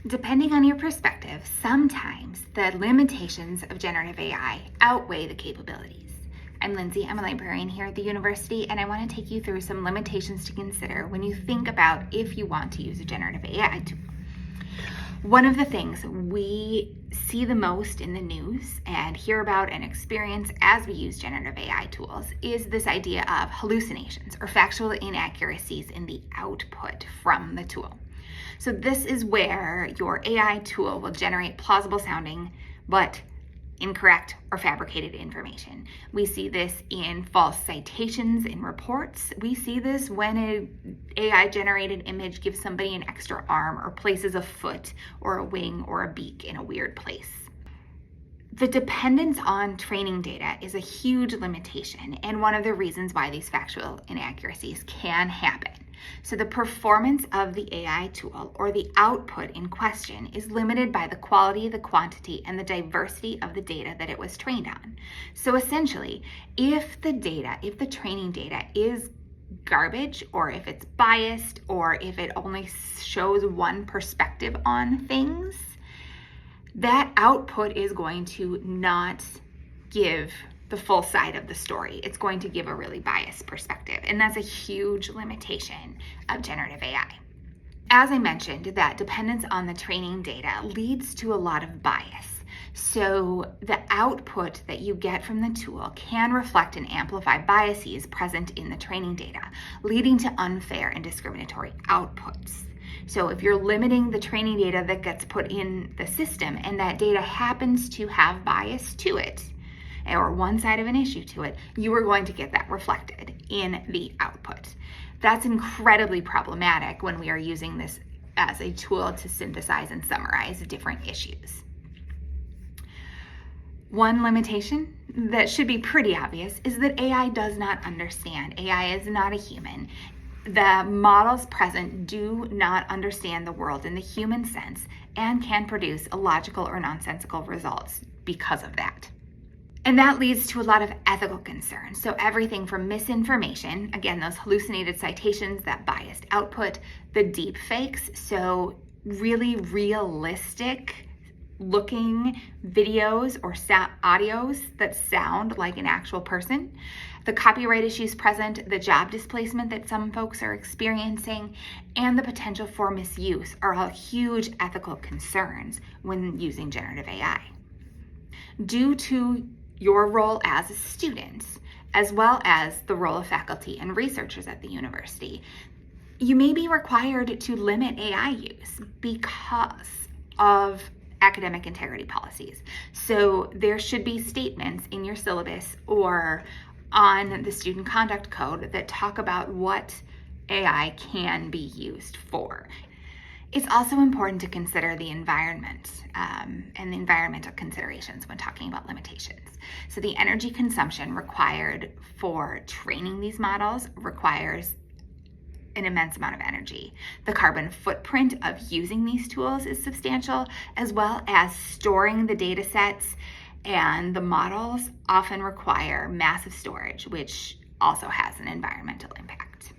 Depending on your perspective, sometimes the limitations of generative AI outweigh the capabilities. I'm Lindsay, I'm a librarian here at the university, and I want to take you through some limitations to consider when you think about if you want to use a generative AI tool. One of the things we see the most in the news and hear about and experience as we use generative AI tools is this idea of hallucinations or factual inaccuracies in the output from the tool. So this is where your AI tool will generate plausible sounding, but incorrect or fabricated information. We see this in false citations in reports. We see this when an AI generated image gives somebody an extra arm or places a foot or a wing or a beak in a weird place. The dependence on training data is a huge limitation and one of the reasons why these factual inaccuracies can happen. So the performance of the AI tool or the output in question is limited by the quality, the quantity, and the diversity of the data that it was trained on. So essentially, if the training data is garbage, or if it's biased, or if it only shows one perspective on things, that output is going to not give the full side of the story. It's going to give a really biased perspective, and that's a huge limitation of generative AI. As I mentioned, that dependence on the training data leads to a lot of bias. So the output that you get from the tool can reflect and amplify biases present in the training data, leading to unfair and discriminatory outputs. So if you're limiting the training data that gets put in the system and that data happens to have bias to it, or one side of an issue to it, you are going to get that reflected in the output. That's incredibly problematic when we are using this as a tool to synthesize and summarize different issues. One limitation that should be pretty obvious is that AI does not understand. AI is not a human. The models present do not understand the world in the human sense and can produce illogical or nonsensical results because of that. And that leads to a lot of ethical concerns. So everything from misinformation, again, those hallucinated citations, that biased output, the deep fakes, so really realistic looking videos or audios that sound like an actual person, the copyright issues present, the job displacement that some folks are experiencing, and the potential for misuse are all huge ethical concerns when using generative AI. Due to your role as a student, as well as the role of faculty and researchers at the university, you may be required to limit AI use because of academic integrity policies. So there should be statements in your syllabus or on the student conduct code that talk about what AI can be used for. It's also important to consider the environment and the environmental considerations when talking about limitations. So the energy consumption required for training these models requires an immense amount of energy. The carbon footprint of using these tools is substantial, as well as storing the data sets, and the models often require massive storage, which also has an environmental impact.